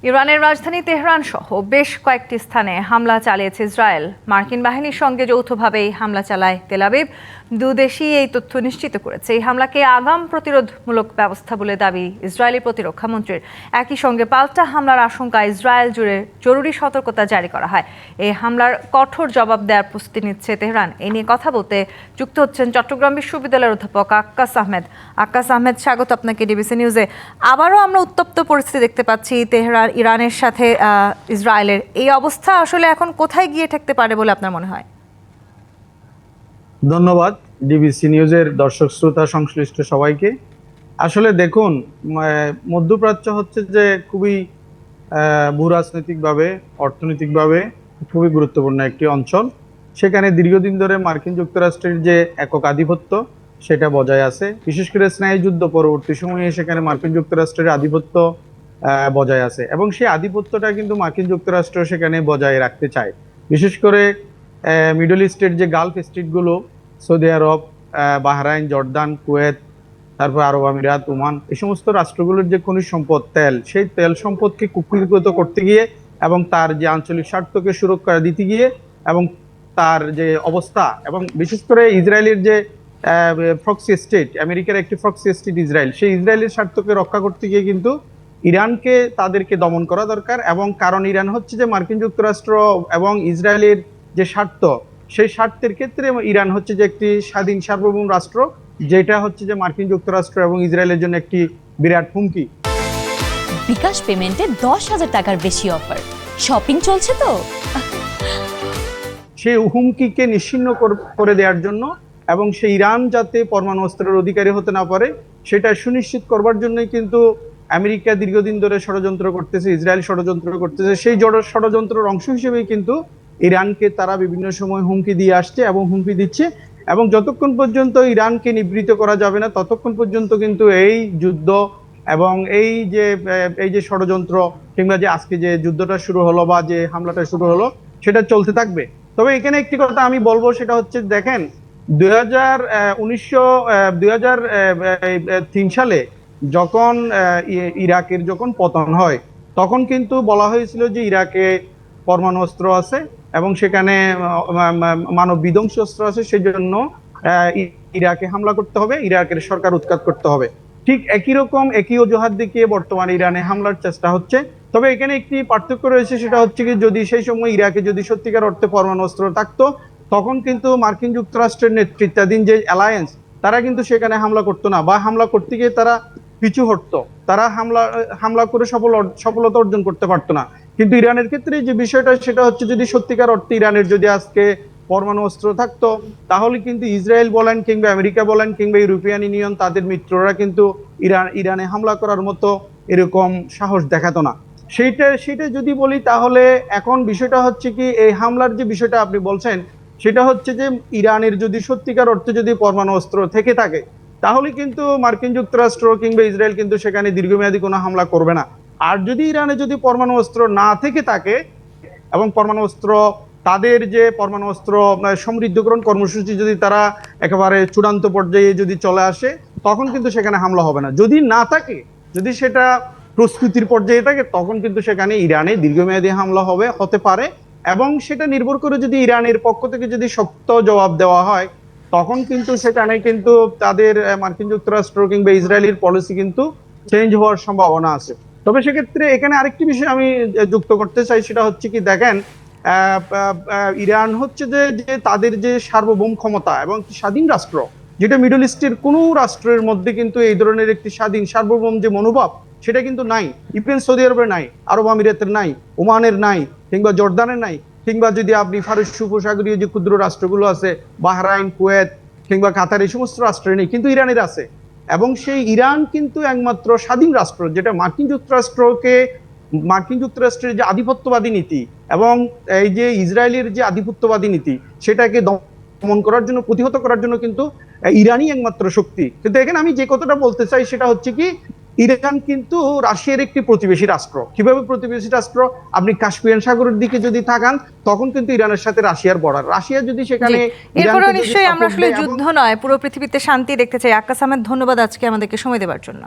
ইরানের রাজধানী তেহরান সহ বেশ কয়েকটি স্থানে হামলা চালিয়েছে ইসরায়েল। মার্কিন বাহিনীর সঙ্গে যৌথভাবে এই হামলা চালায় তেল আবিব। দুদেশই এই তথ্য নিশ্চিত করেছে। এই হামলাকে আগাম প্রতিরোধমূলক ব্যবস্থা বলে দাবি ইসরায়েলি প্রতিরক্ষা মন্ত্রীর। একই সঙ্গে পাল্টা হামলার আশঙ্কায় ইসরায়েল জুড়ে জরুরি সতর্কতা জারি করা হয়। এই হামলার কঠোর জবাব দেওয়ার প্রস্তুতি নিচ্ছে তেহরান। এই নিয়ে কথা বলতে যুক্ত হচ্ছেন চট্টগ্রাম বিশ্ববিদ্যালয়ের অধ্যাপক আক্কাস আহমেদ। আক্কাস আহমেদ, স্বাগত আপনাকে ডিবিসি নিউজে। আবারও আমরা উত্তপ্ত পরিস্থিতি দেখতে পাচ্ছি তেহরান ইরানের সাথে ইসরায়েলের। এই অবস্থা আসলে এখন কোথায় গিয়ে ঠেকতে পারে বলে আপনার মনে হয়? ধন্যবাদ ডিবিসি নিউজের দর্শক শ্রোতা সংশ্লিষ্ট সবাইকে। আসলে দেখুন, মধ্যপ্রাচ্য হচ্ছে যে খুবই ভূরাজনৈতিকভাবে, অর্থনৈতিকভাবে খুবই গুরুত্বপূর্ণ একটি অঞ্চল। সেখানে দীর্ঘদিন ধরে মার্কিন যুক্তরাষ্ট্রের যে একক আধিপত্য সেটা বজায় আছে। বিশেষ করে স্নায়ুযুদ্ধ পরবর্তী সময়ে সেখানে মার্কিন যুক্তরাষ্ট্রের আধিপত্য বজায় আছে, এবং সেই আধিপত্যটা কিন্তু মার্কিন যুক্তরাষ্ট্র সেখানে বজায় রাখতে চায়। বিশেষ করে মিডল ইস্টের যে গালফ স্টেটগুলো, সৌদি আরব, বাহরাইন, জর্দান, কুয়েত, তারপর আরব আমিরাত, ওমান, এই সমস্ত রাষ্ট্রগুলোর যে খনিজ সম্পদ তেল, সেই তেল সম্পদকে কুক্ষিগত করতে গিয়ে এবং তার যে আঞ্চলিক স্বার্থকে সুরক্ষা দিতে গিয়ে এবং তার যে অবস্থা, এবং বিশেষ করে ইসরায়েলের যে প্রক্সি স্টেট, আমেরিকার একটি প্রক্সি স্টেট ইসরায়েল, সেই ইসরায়েলের স্বার্থকে রক্ষা করতে গিয়ে কিন্তু ইরানকে তাদেরকে দমন করা দরকার। এবং কারণ ইরান হচ্ছে যে মার্কিন যুক্তরাষ্ট্র এবং ইসরায়েলের যে স্বার্থ, সেই স্বার্থের ক্ষেত্রে ইরান হচ্ছে যে একটি স্বাধীন সার্বভৌম রাষ্ট্র, যেটা হচ্ছে যে মার্কিন যুক্তরাষ্ট্র এবং ইসরায়েলের জন্য একটি বিরাট হুমকি। বিকাশ পেমেন্টে 10,000 টাকার বেশি অফার, শপিং চলছে তো। সেই হুমকিকে নিশ্চিহ্ন করে দেওয়ার জন্য এবং সেই ইরান যাতে পরমাণু অস্ত্রের অধিকারী হতে না পারে সেটা সুনিশ্চিত করবার জন্যই কিন্তু আমেরিকা দীর্ঘদিন ধরে ষড়যন্ত্র করতেছে, ইসরায়েল ষড়যন্ত্র করতেছে। সেই ষড়যন্ত্রের অংশ হিসেবেই কিন্তু ইরানকে তারা বিভিন্ন সময় হুমকি দিয়ে আসছে এবং হুমকি দিচ্ছে। এবং যতক্ষণ পর্যন্ত ইরানকে নিবৃত্ত করা যাবে না, ততক্ষণ পর্যন্ত কিন্তু এই যুদ্ধ এবং এই যে ষড়যন্ত্র, কিংবা যে আজকে যে যুদ্ধটা শুরু হলো বা যে হামলাটা শুরু হলো, সেটা চলতে থাকবে। তবে এখানে একটি কথা আমি বলবো, সেটা হচ্ছে দেখেন, 2003 সালে যখন ইরাকের যখন পতন হয়, তখন কিন্তু বলা হয়েছিল যে ইরাকে পরমাণু অস্ত্র আছে এবং সেখানে মানব বিধ্বংসী অস্ত্র আছে, সেই জন্য ইরাকে হামলা করতে হবে, ইরাকের সরকার উৎখাত করতে হবে। ঠিক একই রকম একই অজুহাত দেখিয়ে বর্তমানে ইরানে হামলার চেষ্টা হচ্ছে। তবে এখানে একটি পার্থক্য রয়েছে, সেটা হচ্ছে কি, যদি সেই সময় ইরাকে যদি সত্যিকার অর্থে পরমাণু অস্ত্র থাকতো, তখন কিন্তু মার্কিন যুক্তরাষ্ট্রের নেতৃত্বাধীন যে অ্যালায়েন্স, তারা কিন্তু সেখানে হামলা করতো না, বা হামলা করতে গিয়ে তারা পিছু হটতো, তারা হামলা করে সফলতা অর্জন করতে পারতো না। কিন্তু ইরানের ক্ষেত্রে যে বিষয়টা, সেটা হচ্ছে যদি সত্যিকার অর্থে ইরানের যদি আজকে পরমাণু অস্ত্র থাকতো, তাহলে কিন্তু ইসরায়েল বলেন কিংবা আমেরিকা বলেন কিংবা ইউরোপিয়ান ইউনিয়ন, তাদের মিত্ররা কিন্তু ইরানে হামলা করার মতো এরকম সাহস দেখাতো না। সেটা যদি বলি, তাহলে এখন বিষয়টা হচ্ছে কি, এই হামলার যে বিষয়টা আপনি বলছেন, সেটা হচ্ছে যে ইরানের যদি সত্যিকার অর্থে যদি পরমাণু অস্ত্র থেকে থাকে, তাহলে কিন্তু মার্কিন যুক্তরাষ্ট্র কিংবা ইসরায়েল কিন্তু সেখানে দীর্ঘমেয়াদী কোনো হামলা করবে না। আর যদি ইরানে যদি পরমাণু অস্ত্র না থেকে থাকে এবং পরমাণু অস্ত্র, তাদের যে পরমাণু অস্ত্র সমৃদ্ধকরণ কর্মসূচি যদি তারা একেবারে চূড়ান্ত পর্যায়ে যদি চলে আসে, তখন কিন্তু সেখানে হামলা হবে না। যদি না থাকে, যদি সেটা প্রস্তুতির পর্যায়ে থাকে, তখন কিন্তু সেখানে ইরানে দীর্ঘমেয়াদী হামলা হতে পারে। এবং সেটা নির্ভর করে যদি ইরানের পক্ষ থেকে যদি শক্ত জবাব দেওয়া হয়, তখন কিন্তু সেখানে কিন্তু তাদের মার্কিন যুক্তরাষ্ট্র কিংবা ইসরায়েলের পলিসি কিন্তু চেঞ্জ হওয়ার সম্ভাবনা আছে। তবে সেক্ষেত্রে এখানে আরেকটি বিষয় আমি যুক্ত করতে চাই, সেটা হচ্ছে কি, দেখেন, ইরান হচ্ছে যে তাদের যে সার্বভৌম ক্ষমতা এবং একটি স্বাধীন রাষ্ট্র, যেটা মিডল ইস্টের কোনো রাষ্ট্রের মধ্যে কিন্তু এই ধরনের একটি স্বাধীন সার্বভৌম যে মনোভাব, সেটা কিন্তু নাই। ইভেন সৌদি আরবের নাই, আরব আমিরাতের নাই, ওমানের নাই, কিংবা জর্দানের নাই, কিংবা যদি আপনি ফারসি উপসাগরীয় যে ক্ষুদ্র রাষ্ট্রগুলো আছে, বাহরাইন, কুয়েত কিংবা কাতার, এই সমস্ত রাষ্ট্রের নেই, কিন্তু ইরানের আছে। এবং সেই ইরান কিন্তু একমাত্র স্বাধীন রাষ্ট্র, যেটা মার্কিন যুক্তরাষ্ট্রের যে আধিপত্যবাদী নীতি এবং এই যে ইসরায়েলের যে আধিপত্যবাদী নীতি, সেটাকে দমন করার জন্য, প্রতিহত করার জন্য কিন্তু ইরানই একমাত্র শক্তি। কিন্তু এখানে আমি যে কথাটা বলতে চাই, সেটা হচ্ছে কি, ইরান কিন্তু রাশিয়ার একটি প্রতিবেশী রাষ্ট্র। কিভাবে প্রতিবেশী রাষ্ট্র? আপনি কাস্পিয়ান সাগরের দিকে যদি তাকান, তখন কিন্তু ইরানের সাথে রাশিয়ার বর্ডার। রাশিয়া যদি সেখানে, এরপরে নিশ্চয়ই আমরা আসলে যুদ্ধ নয়, পুরো পৃথিবীতে শান্তি দেখতে চাই। আক্কাস আহমেদ, ধন্যবাদ আজকে আমাদেরকে সময় দেওয়ার জন্য।